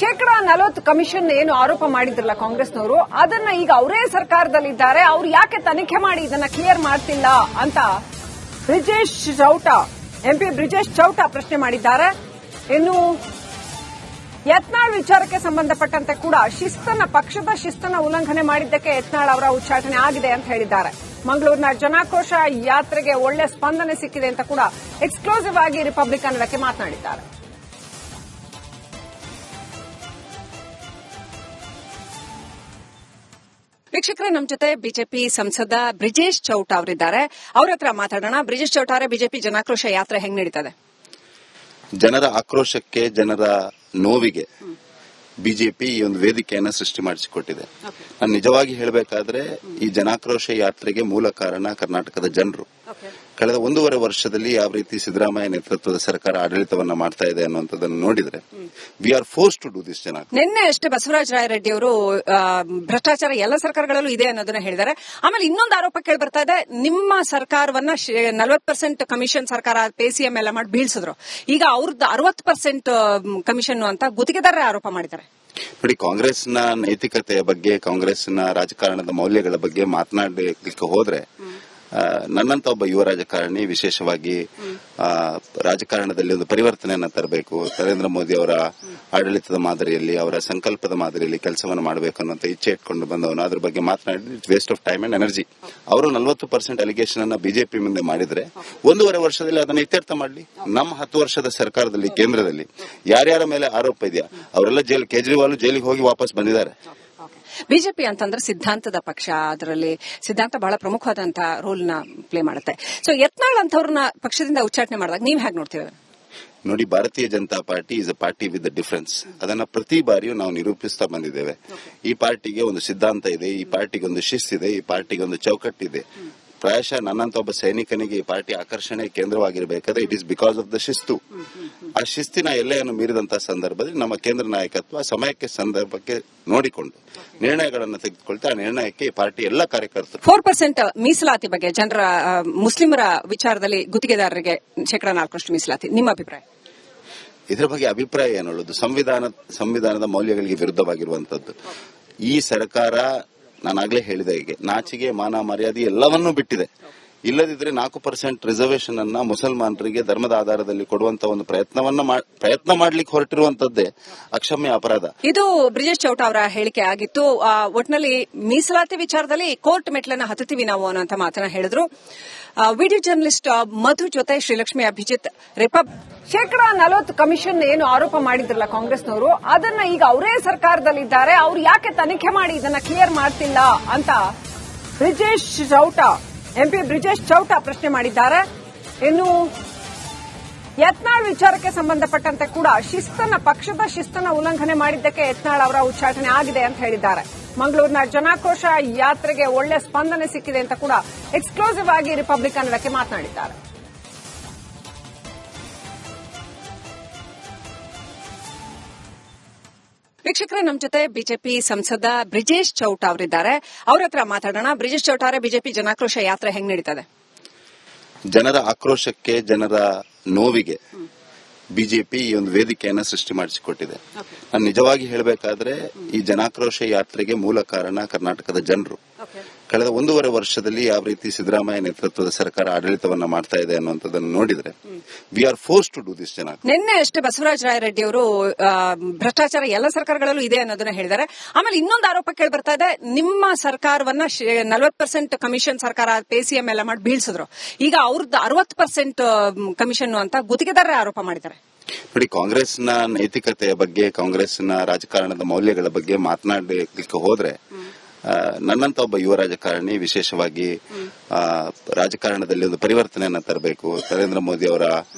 ಶೇಕಡ 40 ಕಮಿಷನ್ ಏನು ಆರೋಪ ಮಾಡಿದ್ರಲ್ಲ ಕಾಂಗ್ರೆಸ್ನವರು, ಅದನ್ನ ಈಗ ಅವರೇ ಸರ್ಕಾರದಲ್ಲಿದ್ದಾರೆ, ಅವ್ರು ಯಾಕೆ ತನಿಖೆ ಮಾಡಿ ಇದನ್ನ ಕ್ಲಿಯರ್ ಮಾಡ್ತಿಲ್ಲ ಅಂತ ಎಂಪಿ ಬ್ರಿಜೇಶ್ ಚೌಟ ಪ್ರಶ್ನೆ ಮಾಡಿದ್ದಾರೆ. ಇನ್ನು ಯತ್ನಾಳ್ ವಿಚಾರಕ್ಕೆ ಸಂಬಂಧಪಟ್ಟಂತೆ ಕೂಡ ಪಕ್ಷದ ಶಿಸ್ತನ್ನ ಉಲ್ಲಂಘನೆ ಮಾಡಿದ್ದಕ್ಕೆ ಯತ್ನಾಳ್ ಅವರ ಉಚ್ಚಾಟನೆ ಆಗಿದೆ ಅಂತ ಹೇಳಿದ್ದಾರೆ. ಮಂಗಳೂರಿನ ಜನಾಕ್ರೋಶ ಯಾತ್ರೆಗೆ ಒಳ್ಳೆ ಸ್ಪಂದನೆ ಸಿಕ್ಕಿದೆ ಅಂತ ಕೂಡ ಎಕ್ಸ್ಕ್ಲೂಸಿವ್ ಆಗಿ ರಿಪಬ್ಲಿಕನ್ ಕನ್ನಡಕ್ಕೆ ಮಾತನಾಡಿದ್ದಾರೆ. ವೀಕ್ಷಕರೇ, ನಮ್ಮ ಜೊತೆ ಬಿಜೆಪಿ ಸಂಸದ ಬ್ರಿಜೇಶ್ ಚೌಟ ಅವರಿದ್ದಾರೆ. ಅವ್ರ ಹತ್ರ ಮಾತಾಡೋಣ. ಬ್ರಿಜೇಶ್ ಚೌಟ ಅವರೇ, ಬಿಜೆಪಿ ಜನಾಕ್ರೋಶ ಯಾತ್ರೆ ಹೆಂಗ್ ನಡೀತದೆ? ಜನರ ಆಕ್ರೋಶಕ್ಕೆ, ಜನರ ನೋವಿಗೆ ಬಿಜೆಪಿ ಈ ಒಂದು ವೇದಿಕೆಯನ್ನ ಸೃಷ್ಟಿ ಮಾಡಿಸಿಕೊಟ್ಟಿದೆ. ನಾನು ನಿಜವಾಗಿ ಹೇಳಬೇಕಾದ್ರೆ ಈ ಜನಾಕ್ರೋಶ ಯಾತ್ರೆಗೆ ಮೂಲ ಕಾರಣ ಕರ್ನಾಟಕದ ಜನರು. ಕಳೆದ 1.5 ವರ್ಷದಲ್ಲಿ ಯಾವ ರೀತಿ ಸಿದ್ದರಾಮಯ್ಯ ನೇತೃತ್ವದ ಸರ್ಕಾರ ಆಡಳಿತವನ್ನ ಮಾಡ್ತಾ ಇದೆ ಅನ್ನುವಂಥದ್ದನ್ನು ನೋಡಿದ್ರೆ we are force to do this. ನಿನ್ನೆ ಅಷ್ಟೇ ಬಸವರಾಜ ರಾಯರೆಡ್ಡಿ ಅವರು ಭ್ರಷ್ಟಾಚಾರ ಎಲ್ಲ ಸರ್ಕಾರಗಳಲ್ಲೂ ಇದೆ ಅನ್ನೋದನ್ನ ಹೇಳಿದ್ದಾರೆ. ಆಮೇಲೆ ಇನ್ನೊಂದು ಆರೋಪ ಕೇಳಿ ಬರ್ತಾ ಇದೆ, ನಿಮ್ಮ ಸರ್ಕಾರವನ್ನ 40% ಕಮಿಷನ್ ಸರ್ಕಾರ ಪೇಸಿಎಂ ಎಲ್ಲ ಮಾಡಿ ಬೀಳ್ಸಿದ್ರು, ಈಗ ಅವ್ರದ್ದು 60% ಕಮಿಷನ್ ಅಂತ ಗುತ್ತಿಗೆದಾರರೇ ಆರೋಪ ಮಾಡಿದ್ದಾರೆ. ನೋಡಿ, ಕಾಂಗ್ರೆಸ್ನ ನೈತಿಕತೆಯ ಬಗ್ಗೆ, ಕಾಂಗ್ರೆಸ್ನ ರಾಜಕಾರಣದ ಮೌಲ್ಯಗಳ ಬಗ್ಗೆ ಮಾತನಾಡಲಿಕ್ಕೆ ಹೋದ್ರೆ ನನ್ನಂತ ಒಬ್ಬ ಯುವ ರಾಜಕಾರಣಿ ವಿಶೇಷವಾಗಿ ರಾಜಕಾರಣದಲ್ಲಿ ಒಂದು ಪರಿವರ್ತನೆಯನ್ನ ತರಬೇಕು, ನರೇಂದ್ರ ಮೋದಿ ಅವರ ಆಡಳಿತದ ಮಾದರಿಯಲ್ಲಿ, ಅವರ ಸಂಕಲ್ಪದ ಮಾದರಿಯಲ್ಲಿ ಕೆಲಸವನ್ನು ಮಾಡಬೇಕು ಅನ್ನೋಂಥ ಇಚ್ಛೆ ಇಟ್ಕೊಂಡು ಬಂದವನು. ಅದ್ರ ಬಗ್ಗೆ ಮಾತನಾಡಿ waste of time and energy. ಅವರು 40% ಅಲಿಗೇಷನ್ ಅನ್ನ ಬಿಜೆಪಿ ಮುಂದೆ ಮಾಡಿದ್ರೆ 1.5 ವರ್ಷದಲ್ಲಿ ಅದನ್ನ ಇತ್ಯರ್ಥ ಮಾಡಲಿ. ನಮ್ಮ 10 ವರ್ಷದ ಸರ್ಕಾರದಲ್ಲಿ, ಕೇಂದ್ರದಲ್ಲಿ ಯಾರ್ಯಾರ ಮೇಲೆ ಆರೋಪ ಇದೆಯಾ ಅವರೆಲ್ಲ ಕೇಜ್ರಿವಾಲ್ ಜೈಲಿಗೆ ಹೋಗಿ ವಾಪಸ್ ಬಂದಿದ್ದಾರೆ. ಬಿಜೆಪಿ ಅಂತಂದ್ರೆ ಸಿದ್ಧಾಂತದ ಪಕ್ಷ, ಅದರಲ್ಲಿ ಸಿದ್ಧಾಂತ ಬಹಳ ಪ್ರಮುಖವಾದಂತಹ ರೋಲ್ ನ ಪ್ಲೇ ಮಾಡುತ್ತೆ. ಸೊ ಯತ್ನಾಳ್ ಅಂತವ್ರನ್ನ ಪಕ್ಷದಿಂದ ಉಚ್ಚಾಟನೆ ಮಾಡಿದಾಗ ನೀವ್ ಹೇಗೆ ನೋಡ್ತೀರ? ನೋಡಿ, ಭಾರತೀಯ Janata party is a party with the difference. ಅದನ್ನ ಪ್ರತಿ ಬಾರಿಯೂ ನಾವು ನಿರೂಪಿಸ್ತಾ ಬಂದಿದ್ದೇವೆ. ಈ ಪಾರ್ಟಿಗೆ ಒಂದು ಸಿದ್ಧಾಂತ ಇದೆ, ಈ ಪಾರ್ಟಿಗೆ ಒಂದು ಶಿಸ್ತಿದೆ, ಈ ಪಾರ್ಟಿಗೆ ಒಂದು ಚೌಕಟ್ಟಿದೆ. ಪ್ರಾಯಶಃ ನನ್ನಂತ ಒಬ್ಬ ಸೈನಿಕನಿಗೆ ಈ ಪಾರ್ಟಿ ಆಕರ್ಷಣೆ ಕೇಂದ್ರವಾಗಿರಬೇಕಾದ್ರೆ it is because of the ಶಿಸ್ತು. ಆ ಶಿಸ್ತಿನ ಎಲ್ಲೆಯನ್ನು ಮೀರಿದಂತಹ ಸಂದರ್ಭದಲ್ಲಿ ನಮ್ಮ ಕೇಂದ್ರ ನಾಯಕತ್ವ ಸಮಯಕ್ಕೆ, ಸಂದರ್ಭಕ್ಕೆ ನೋಡಿಕೊಂಡು ನಿರ್ಣಯಗಳನ್ನು ತೆಗೆದುಕೊಳ್ತಾ ಆ ನಿರ್ಣಯಕ್ಕೆ ಈ ಪಾರ್ಟಿ ಎಲ್ಲ ಕಾರ್ಯಕರ್ತರು 4% ಮೀಸಲಾತಿ ಬಗ್ಗೆ ಜನರ ಮುಸ್ಲಿಮರ ವಿಚಾರದಲ್ಲಿ ಗುತ್ತಿಗೆದಾರರಿಗೆ ಶೇಕಡ 4% ಮೀಸಲಾತಿ, ನಿಮ್ಮ ಅಭಿಪ್ರಾಯ? ಇದರ ಬಗ್ಗೆ ಅಭಿಪ್ರಾಯ ಏನುಳ್ಳದು? ಸಂವಿಧಾನದ ಮೌಲ್ಯಗಳಿಗೆ ವಿರುದ್ಧವಾಗಿರುವಂತದ್ದು. ಈ ಸರ್ಕಾರ, ನಾನಾಗ್ಲೇ ಹೇಳಿದ ಹೀಗೆ, ನಾಚಿಗೆ, ಮಾನ, ಮರ್ಯಾದೆ ಎಲ್ಲವನ್ನೂ ಬಿಟ್ಟಿದೆ. ಇಲ್ಲದಿದ್ರೆ 4% ರಿಸರ್ವೇಶನ್ ಅನ್ನ ಮುಸಲ್ಮಾನರಿಗೆ ಧರ್ಮದ ಆಧಾರದಲ್ಲಿ ಕೊಡುವಂತ ಒಂದು ಪ್ರಯತ್ನ ಮಾಡ್ಲಿಕ್ಕೆ ಹೊರಟಿರುವಂತದ್ದೇ ಅಕ್ಷಮ್ಯ ಅಪರಾಧ. ಇದು ಬ್ರಿಜೇಶ್ ಚೌಟ ಅವರ ಹೇಳಿಕೆ ಆಗಿತ್ತು. ಒಟ್ಟಿನಲ್ಲಿ ಮೀಸಲಾತಿ ವಿಚಾರದಲ್ಲಿ ಕೋರ್ಟ್ ಮೆಟ್ಲನ್ನ ಹತ್ತುತ್ತೀವಿ ನಾವು ಅನ್ನೋಂತ ಮಾತನ್ನ ಹೇಳಿದ್ರು. ವಿಡಿಯೋ ಜರ್ನಲಿಸ್ಟ್ ಮಧು ಜೊತೆ ಶ್ರೀಲಕ್ಷ್ಮಿ ಅಭಿಜಿತ್, ಶೇಕಡ 40 ಕಮಿಷನ್ ಏನು ಆರೋಪ ಮಾಡಿದ್ರಲ್ಲ ಕಾಂಗ್ರೆಸ್ನವರು, ಅದನ್ನ ಈಗ ಅವರೇ ಸರ್ಕಾರದಲ್ಲಿದ್ದಾರೆ, ಅವ್ರು ಯಾಕೆ ತನಿಖೆ ಮಾಡಿ ಇದನ್ನ ಕ್ಲಿಯರ್ ಮಾಡ್ತಿಲ್ಲ ಅಂತ ಎಂಪಿ ಬ್ರಿಜೇಶ್ ಚೌಟ ಪ್ರಶ್ನೆ ಮಾಡಿದ್ದಾರೆ. ಇನ್ನು ಯತ್ನಾಳ್ ವಿಚಾರಕ್ಕೆ ಸಂಬಂಧಪಟ್ಟಂತೆ ಕೂಡ ಪಕ್ಷದ ಶಿಸ್ತನ್ನ ಉಲ್ಲಂಘನೆ ಮಾಡಿದ್ದಕ್ಕೆ ಯತ್ನಾಳ್ ಅವರ ಉಚ್ಚಾಟನೆ ಆಗಿದೆ ಅಂತ ಹೇಳಿದ್ದಾರೆ. ಮಂಗಳೂರಿನ ಜನಾಕ್ರೋಶ ಯಾತ್ರೆಗೆ ಒಳ್ಳೆ ಸ್ಪಂದನೆ ಸಿಕ್ಕಿದೆ ಅಂತ ಕೂಡ ಎಕ್ಸ್ಕ್ಲೂಸಿವ್ ಆಗಿ ರಿಪಬ್ಲಿಕನ್ ಕನ್ನಡಕ್ಕೆ ಮಾತನಾಡಿದ್ದಾರೆ. ವೀಕ್ಷಕರೇ, ನಮ್ಮ ಜೊತೆ ಬಿಜೆಪಿ ಸಂಸದ ಬ್ರಿಜೇಶ್ ಚೌಟ ಅವರಿದ್ದಾರೆ. ಅವ್ರ ಹತ್ರ ಮಾತಾಡೋಣ. ಬ್ರಿಜೇಶ್ ಚೌಟ ಅವರೇ, ಬಿಜೆಪಿ ಜನಾಕ್ರೋಶ ಯಾತ್ರೆ ಹೆಂಗ್ ನಡೀತದೆ? ಜನರ ಆಕ್ರೋಶಕ್ಕೆ, ಜನರ ನೋವಿಗೆ ಬಿಜೆಪಿ ಈ ಒಂದು ವೇದಿಕೆಯನ್ನ ಸೃಷ್ಟಿ ಮಾಡಿಸಿಕೊಟ್ಟಿದೆ. ನಾನು ನಿಜವಾಗಿ ಹೇಳಬೇಕಾದ್ರೆ ಈ ಜನಾಕ್ರೋಶ ಯಾತ್ರೆಗೆ ಮೂಲ ಕಾರಣ ಕರ್ನಾಟಕದ ಜನರು. ಕಳೆದ 1.5 ವರ್ಷದಲ್ಲಿ ಯಾವ ರೀತಿ ಸಿದ್ದರಾಮಯ್ಯ ನೇತೃತ್ವದ ಸರ್ಕಾರ ಆಡಳಿತವನ್ನ ಮಾಡ್ತಾ ಇದೆ ಅನ್ನುವಂಥದ್ದನ್ನು ನೋಡಿದ್ರೆ we are force to do this. ನಿನ್ನೆ ಅಷ್ಟೇ ಬಸವರಾಜ ರಾಯರೆಡ್ಡಿ ಅವರು ಭ್ರಷ್ಟಾಚಾರ ಎಲ್ಲ ಸರ್ಕಾರಗಳಲ್ಲೂ ಇದೆ ಅನ್ನೋದನ್ನ ಹೇಳಿದ್ದಾರೆ. ಆಮೇಲೆ ಇನ್ನೊಂದು ಆರೋಪ ಕೇಳಿ ಬರ್ತಾ ಇದೆ, ನಿಮ್ಮ ಸರ್ಕಾರವನ್ನ 40% ಕಮಿಷನ್ ಸರ್ಕಾರ ಪೇಸಿಎಂ ಎಲ್ಲ ಮಾಡಿ ಬೀಳ್ಸಿದ್ರು, ಈಗ ಅವ್ರದ್ದು 60% ಕಮಿಷನ್ ಅಂತ ಗುತ್ತಿಗೆದಾರರೇ ಆರೋಪ ಮಾಡಿದ್ದಾರೆ. ನೋಡಿ, ಕಾಂಗ್ರೆಸ್ನ ನೈತಿಕತೆಯ ಬಗ್ಗೆ, ಕಾಂಗ್ರೆಸ್ನ ರಾಜಕಾರಣದ ಮೌಲ್ಯಗಳ ಬಗ್ಗೆ ಮಾತನಾಡಲಿಕ್ಕೆ ಹೋದ್ರೆ ನನ್ನಂತ ಒಬ್ಬ ಯುವ ರಾಜಕಾರಣಿ ವಿಶೇಷವಾಗಿ ರಾಜಕಾರಣದಲ್ಲಿ ಒಂದು ಪರಿವರ್ತನೆಯನ್ನ ತರಬೇಕು, ನರೇಂದ್ರ ಮೋದಿ ಅವರ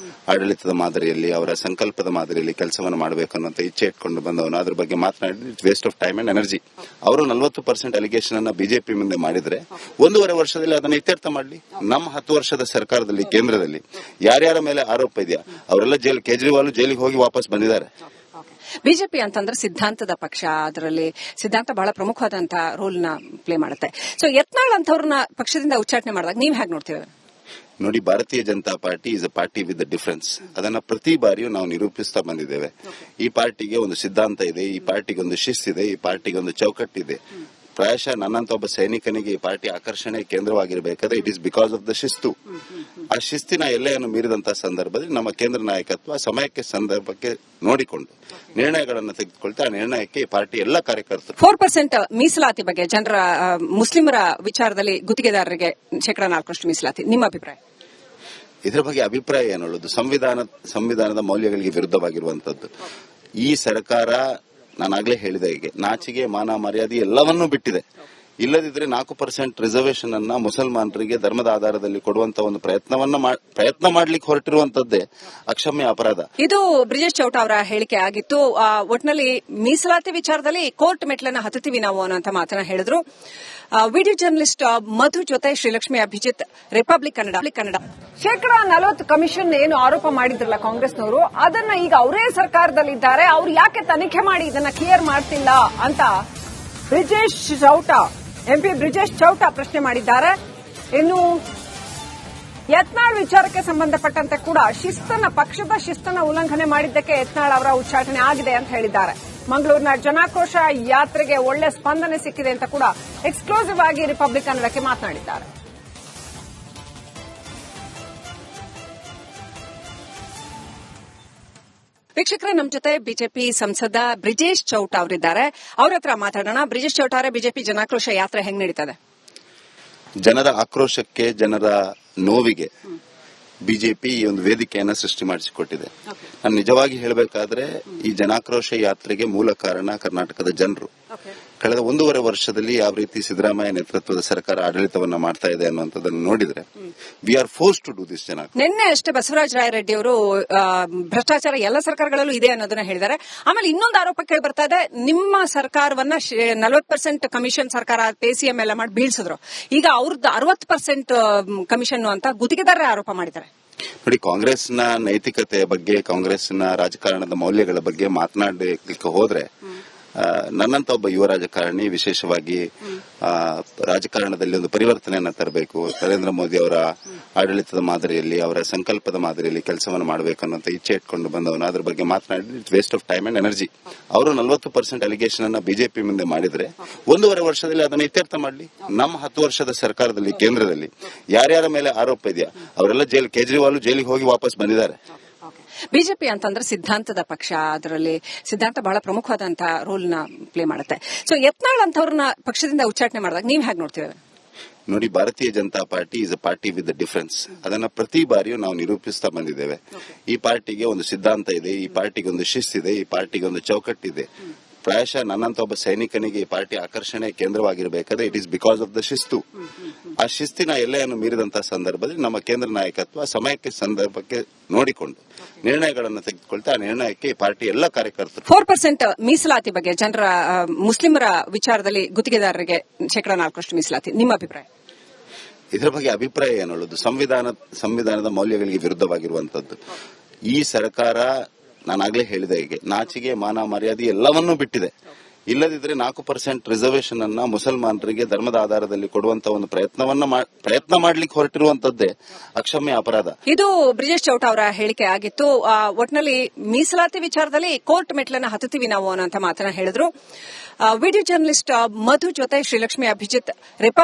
ಆಡಳಿತದ ಮಾದರಿಯಲ್ಲಿ, ಅವರ ಸಂಕಲ್ಪದ ಮಾದರಿಯಲ್ಲಿ ಕೆಲಸವನ್ನು ಮಾಡಬೇಕು ಅನ್ನೋಂಥ ಇಚ್ಛೆ ಇಟ್ಕೊಂಡು ಬಂದವನು. ಅದ್ರ ಬಗ್ಗೆ ಮಾತನಾಡಿ waste of time and energy. ಅವರು 40% ಅಲಿಗೇಷನ್ ಅನ್ನ ಬಿಜೆಪಿ ಮುಂದೆ ಮಾಡಿದ್ರೆ 1.5 ವರ್ಷದಲ್ಲಿ ಅದನ್ನ ಇತ್ಯರ್ಥ ಮಾಡಲಿ. ನಮ್ಮ 10 ವರ್ಷದ ಸರ್ಕಾರದಲ್ಲಿ, ಕೇಂದ್ರದಲ್ಲಿ ಯಾರ್ಯಾರ ಮೇಲೆ ಆರೋಪ ಇದೆಯಾ ಅವರೆಲ್ಲ ಕೇಜ್ರಿವಾಲ್ ಜೈಲಿಗೆ ಹೋಗಿ ವಾಪಸ್ ಬಂದಿದ್ದಾರೆ. ಬಿಜೆಪಿ ಅಂತಂದ್ರೆ ಸಿದ್ಧಾಂತದ ಪಕ್ಷ, ಅದರಲ್ಲಿ ಸಿದ್ಧಾಂತ ಬಹಳ ಪ್ರಮುಖವಾದಂತಹ ರೋಲ್ ನ ಪ್ಲೇ ಮಾಡುತ್ತೆ. ಸೊ ಯತ್ನಾಳ್ ಅಂತವ್ರನ್ನ ಪಕ್ಷದಿಂದ ಉಚ್ಚಾಟನೆ ಮಾಡಿದಾಗ ನೀವ್ ಹೇಗೆ ನೋಡ್ತೀರ? ನೋಡಿ, ಭಾರತೀಯ Janata party is a party with the difference. ಅದನ್ನ ಪ್ರತಿ ಬಾರಿಯೂ ನಾವು ನಿರೂಪಿಸ್ತಾ ಬಂದಿದ್ದೇವೆ. ಈ ಪಾರ್ಟಿಗೆ ಒಂದು ಸಿದ್ಧಾಂತ ಇದೆ, ಈ ಪಾರ್ಟಿಗೆ ಒಂದು ಶಿಸ್ತಿದೆ, ಈ ಪಾರ್ಟಿಗೆ ಒಂದು ಚೌಕಟ್ಟಿದೆ. ಪ್ರಾಯಶಃ ನನ್ನಂತ ಒಬ್ಬ ಸೈನಿಕನಿಗೆ ಈ ಪಾರ್ಟಿ ಆಕರ್ಷಣೆ ಕೇಂದ್ರವಾಗಿರಬೇಕಾದ್ರೆ it is because of the ಶಿಸ್ತು. ಆ ಶಿಸ್ತಿನ ಎಲ್ಲೆಯನ್ನು ಮೀರಿದಂತಹ ಸಂದರ್ಭದಲ್ಲಿ ನಮ್ಮ ಕೇಂದ್ರ ನಾಯಕತ್ವ ಸಮಯಕ್ಕೆ ಸಂದರ್ಭಕ್ಕೆ ನೋಡಿಕೊಂಡು ನಿರ್ಣಯಗಳನ್ನು ತೆಗೆದುಕೊಳ್ತಾ ಆ ನಿರ್ಣಯಕ್ಕೆ ಈ ಪಾರ್ಟಿ ಎಲ್ಲ ಕಾರ್ಯಕರ್ತರು 4% ಮೀಸಲಾತಿ ಬಗ್ಗೆ ಜನರ ಮುಸ್ಲಿಮರ ವಿಚಾರದಲ್ಲಿ ಗುತ್ತಿಗೆದಾರರಿಗೆ 4% ಮೀಸಲಾತಿ, ನಿಮ್ಮ ಅಭಿಪ್ರಾಯ? ಇದರ ಬಗ್ಗೆ ಅಭಿಪ್ರಾಯ ಏನುಳ್ಳದು? ಸಂವಿಧಾನದ ಮೌಲ್ಯಗಳಿಗೆ ವಿರುದ್ಧವಾಗಿರುವಂತದ್ದು. ಈ ಸರ್ಕಾರ ನಾನಾಗ್ಲೇ ಹೇಳಿದ ಹೀಗೆ ನಾಚಿಗೆ ಮಾನ ಮರ್ಯಾದೆ ಎಲ್ಲವನ್ನೂ ಬಿಟ್ಟಿದೆ. ಇಲ್ಲದಿದ್ರೆ 4% ರಿಸರ್ವೇಶನ್ ಅನ್ನ ಮುಸಲ್ಮಾನರಿಗೆ ಧರ್ಮದ ಆಧಾರದಲ್ಲಿ ಕೊಡುವಂತ ಒಂದು ಪ್ರಯತ್ನ ಮಾಡ್ಲಿಕ್ಕೆ ಹೊರಟಿರುವಂತದ್ದೇ ಅಕ್ಷಮ್ಯ ಅಪರಾಧ. ಇದು ಬ್ರಿಜೇಶ್ ಚೌಟ ಅವರ ಹೇಳಿಕೆ ಆಗಿತ್ತು. ಒಟ್ಟಿನಲ್ಲಿ ಮೀಸಲಾತಿ ವಿಚಾರದಲ್ಲಿ ಕೋರ್ಟ್ ಮೆಟ್ಲನ್ನ ಹತ್ತುತ್ತೀವಿ ನಾವು ಅನ್ನುವಂತ ಮಾತನ್ನ ಹೇಳಿದ್ರು. ವಿಡಿಯೋ ಜರ್ನಲಿಸ್ಟ್ ಮಧು ಜೊತೆ ಶ್ರೀಲಕ್ಷ್ಮಿ ಅಭಿಜಿತ್, ರಿಪಬ್ಲಿಕ್ ಕನ್ನಡ. 40% ಕಮಿಷನ್ ಏನು ಆರೋಪ ಮಾಡಿದ್ರಲ್ಲ ಕಾಂಗ್ರೆಸ್ನವರು, ಅದನ್ನ ಈಗ ಅವರೇ ಸರ್ಕಾರದಲ್ಲಿದ್ದಾರೆ, ಅವ್ರು ಯಾಕೆ ತನಿಖೆ ಮಾಡಿ ಇದನ್ನ ಕ್ಲಿಯರ್ ಮಾಡ್ತಿಲ್ಲ ಅಂತ ಎಂಪಿ ಬ್ರಿಜೇಶ್ ಚೌಟ ಪ್ರಶ್ನೆ ಮಾಡಿದ್ದಾರೆ. ಇನ್ನು ಯತ್ನಾಳ್ ವಿಚಾರಕ್ಕೆ ಸಂಬಂಧಪಟ್ಟಂತೆ ಕೂಡ ಪಕ್ಷದ ಶಿಸ್ತನ್ನ ಉಲ್ಲಂಘನೆ ಮಾಡಿದ್ದಕ್ಕೆ ಯತ್ನಾಳ್ ಅವರ ಉಚ್ಚಾಟನೆ ಆಗಿದೆ ಅಂತ ಹೇಳಿದ್ದಾರೆ. ಮಂಗಳೂರಿನ ಜನಾಕ್ರೋಶ ಯಾತ್ರೆಗೆ ಒಳ್ಳೆ ಸ್ಪಂದನೆ ಸಿಕ್ಕಿದೆ ಅಂತ ಕೂಡ ಎಕ್ಸ್ಕ್ಲೂಸಿವ್ ಆಗಿ ರಿಪಬ್ಲಿಕ್ ಕನ್ನಡಕ್ಕೆ ಮಾತನಾಡಿದ್ದಾರೆ. ವೀಕ್ಷಕರೇ, ನಮ್ಮ ಜೊತೆ ಬಿಜೆಪಿ ಸಂಸದ ಬ್ರಿಜೇಶ್ ಚೌಟ ಅವರಿದ್ದಾರೆ. ಅವ್ರ ಹತ್ರ ಮಾತಾಡೋಣ. ಬ್ರಿಜೇಶ್ ಚೌಟ ಅವರೇ, ಬಿಜೆಪಿ ಜನಾಕ್ರೋಶ ಯಾತ್ರೆ ಹೆಂಗ್ ನಡೀತದೆ? ಜನರ ಆಕ್ರೋಶಕ್ಕೆ, ಜನರ ನೋವಿಗೆ ಬಿಜೆಪಿ ಈ ಒಂದು ವೇದಿಕೆಯನ್ನ ಸೃಷ್ಟಿ ಮಾಡಿಸಿಕೊಟ್ಟಿದೆ. ನಾನು ನಿಜವಾಗಿ ಹೇಳಬೇಕಾದ್ರೆ ಈ ಜನಾಕ್ರೋಶ ಯಾತ್ರೆಗೆ ಮೂಲ ಕಾರಣ ಕರ್ನಾಟಕದ ಜನರು. ಕಳೆದ 1.5 ವರ್ಷದಲ್ಲಿ ಯಾವ ರೀತಿ ಸಿದ್ದರಾಮಯ್ಯ ನೇತೃತ್ವದ ಸರ್ಕಾರ ಆಡಳಿತವನ್ನ ಮಾಡ್ತಾ ಇದೆ ಅನ್ನುವಂಥದ್ದನ್ನು ನೋಡಿದ್ರೆ we are force to do this. ನಿನ್ನೆ ಅಷ್ಟೇ ಬಸವರಾಜ ರಾಯರೆಡ್ಡಿ ಅವರು ಭ್ರಷ್ಟಾಚಾರ ಎಲ್ಲ ಸರ್ಕಾರಗಳಲ್ಲೂ ಇದೆ ಅನ್ನೋದನ್ನ ಹೇಳಿದ್ದಾರೆ. ಆಮೇಲೆ ಇನ್ನೊಂದು ಆರೋಪ ಕೇಳಿ ಬರ್ತಾ ಇದೆ, ನಿಮ್ಮ ಸರ್ಕಾರವನ್ನ 40% ಕಮಿಷನ್ ಸರ್ಕಾರ ಪೇಸಿಎಂ ಎಲ್ಲ ಮಾಡಿ ಬೀಳ್ಸಿದ್ರು, ಈಗ ಅವ್ರದ್ದು 60% ಕಮಿಷನ್ ಅಂತ ಗುತ್ತಿಗೆದಾರರೇ ಆರೋಪ ಮಾಡಿದ್ದಾರೆ. ನೋಡಿ, ಕಾಂಗ್ರೆಸ್ನ ನೈತಿಕತೆಯ ಬಗ್ಗೆ, ಕಾಂಗ್ರೆಸ್ನ ರಾಜಕಾರಣದ ಮೌಲ್ಯಗಳ ಬಗ್ಗೆ ಮಾತನಾಡಲಿಕ್ಕೆ ಹೋದ್ರೆ ನನ್ನಂತ ಒಬ್ಬ ಯುವ ರಾಜಕಾರಣಿ ವಿಶೇಷವಾಗಿ ರಾಜಕಾರಣದಲ್ಲಿ ಒಂದು ಪರಿವರ್ತನೆಯನ್ನ ತರಬೇಕು, ನರೇಂದ್ರ ಮೋದಿ ಅವರ ಆಡಳಿತದ ಮಾದರಿಯಲ್ಲಿ, ಅವರ ಸಂಕಲ್ಪದ ಮಾದರಿಯಲ್ಲಿ ಕೆಲಸವನ್ನು ಮಾಡಬೇಕು ಅನ್ನೋಂತ ಇಚ್ಛೆ ಇಟ್ಕೊಂಡು ಬಂದವನು. ಅದ್ರ ಬಗ್ಗೆ ಮಾತನಾಡಿದ್ರೆ it's waste of time and energy. ಅವರು 40% ಅಲಿಗೇಷನ್ ಅನ್ನ ಬಿಜೆಪಿ ಮುಂದೆ ಮಾಡಿದ್ರೆ 1.5 ವರ್ಷದಲ್ಲಿ ಅದನ್ನ ಇತ್ಯರ್ಥ ಮಾಡಲಿ. ನಮ್ಮ 10 ವರ್ಷದ ಸರ್ಕಾರದಲ್ಲಿ, ಕೇಂದ್ರದಲ್ಲಿ ಯಾರ್ಯಾರ ಮೇಲೆ ಆರೋಪ ಇದೆಯಾ ಅವರೆಲ್ಲ ಕೇಜ್ರಿವಾಲ್ ಜೈಲಿಗೆ ಹೋಗಿ ವಾಪಸ್ ಬಂದಿದ್ದಾರೆ. ಬಿಜೆಪಿ ಅಂತಂದ್ರೆ ಸಿದ್ಧಾಂತದ ಪಕ್ಷ, ಅದರಲ್ಲಿ ಸಿದ್ಧಾಂತ ಬಹಳ ಪ್ರಮುಖವಾದಂತಹ ರೋಲ್ ನ ಪ್ಲೇ ಮಾಡುತ್ತೆ. ಸೊ ಯತ್ನಾಳ್ ಅಂತವ್ರನ್ನ ಪಕ್ಷದಿಂದ ಉಚ್ಚಾಟನೆ ಮಾಡಿದಾಗ ನೀವ್ ಹೇಗೆ ನೋಡ್ತೀವಿ? ನೋಡಿ, ಭಾರತೀಯ Janata party is a party with the difference. ಅದನ್ನ ಪ್ರತಿ ಬಾರಿಯೂ ನಾವು ನಿರೂಪಿಸ್ತಾ ಬಂದಿದ್ದೇವೆ. ಈ ಪಾರ್ಟಿಗೆ ಒಂದು ಸಿದ್ಧಾಂತ ಇದೆ, ಈ ಪಾರ್ಟಿಗೆ ಒಂದು ಶಿಸ್ತಿದೆ, ಈ ಪಾರ್ಟಿಗೆ ಒಂದು ಚೌಕಟ್ಟಿದೆ. ಪ್ರಾಯಶಃ ನನ್ನಂತ ಒಬ್ಬ ಸೈನಿಕನಿಗೆ ಈ ಪಾರ್ಟಿ ಆಕರ್ಷಣೆ ಕೇಂದ್ರವಾಗಿರಬೇಕಾದ್ರೆ it is because of the ಶಿಸ್ತು. ಆ ಶಿಸ್ತಿನ ಎಲ್ಲೆಯನ್ನು ಮೀರಿದಂತಹ ಸಂದರ್ಭದಲ್ಲಿ ನಮ್ಮ ಕೇಂದ್ರ ನಾಯಕತ್ವ ಸಮಯಕ್ಕೆ ಸಂದರ್ಭಕ್ಕೆ ನೋಡಿಕೊಂಡು ನಿರ್ಣಯಗಳನ್ನು ತೆಗೆದುಕೊಳ್ತಾ ಆ ನಿರ್ಣಯಕ್ಕೆ ಈ ಪಾರ್ಟಿ ಎಲ್ಲ ಕಾರ್ಯಕರ್ತರು 4% ಮೀಸಲಾತಿ ಬಗ್ಗೆ ಜನರ ಮುಸ್ಲಿಮರ ವಿಚಾರದಲ್ಲಿ ಗುತ್ತಿಗೆದಾರರಿಗೆ 4% ಮೀಸಲಾತಿ, ನಿಮ್ಮ ಅಭಿಪ್ರಾಯ? ಇದರ ಬಗ್ಗೆ ಅಭಿಪ್ರಾಯ ಏನುಳ್ಳದು? ಸಂವಿಧಾನದ ಮೌಲ್ಯಗಳಿಗೆ ವಿರುದ್ಧವಾಗಿರುವಂತದ್ದು. ಈ ಸರ್ಕಾರ ನಾನಾಗ್ಲೇ ಹೇಳಿದ ಹೀಗೆ ನಾಚಿಗೆ ಮಾನ ಮರ್ಯಾದೆ ಎಲ್ಲವನ್ನೂ ಬಿಟ್ಟಿದೆ. ಇಲ್ಲದಿದ್ರೆ 4% ರಿಸರ್ವೇಶನ್ ಅನ್ನ ಮುಸಲ್ಮಾನರಿಗೆ ಧರ್ಮದ ಆಧಾರದಲ್ಲಿ ಕೊಡುವಂತ ಒಂದು ಪ್ರಯತ್ನ ಮಾಡ್ಲಿಕ್ಕೆ ಹೊರಟಿರುವಂತದ್ದೇ ಅಕ್ಷಮ್ಯ ಅಪರಾಧ. ಇದು ಬ್ರಿಜೇಶ್ ಚೌಟ ಅವರ ಹೇಳಿಕೆ ಆಗಿತ್ತು. ಒಟ್ಟಿನಲ್ಲಿ ಮೀಸಲಾತಿ ವಿಚಾರದಲ್ಲಿ ಕೋರ್ಟ್ ಮೆಟ್ಲನ್ನ ಹತ್ತುತ್ತೀವಿ ನಾವು ಅನ್ನುವಂತ ಮಾತನ್ನ ಹೇಳಿದ್ರು. ವಿಡಿಯೋ ಜರ್ನಲಿಸ್ಟ್ ಮಧು ಜೊತೆ ಶ್ರೀಲಕ್ಷ್ಮಿ ಅಭಿಜಿತ್, ರಿಪಬ್ಲಿಕ್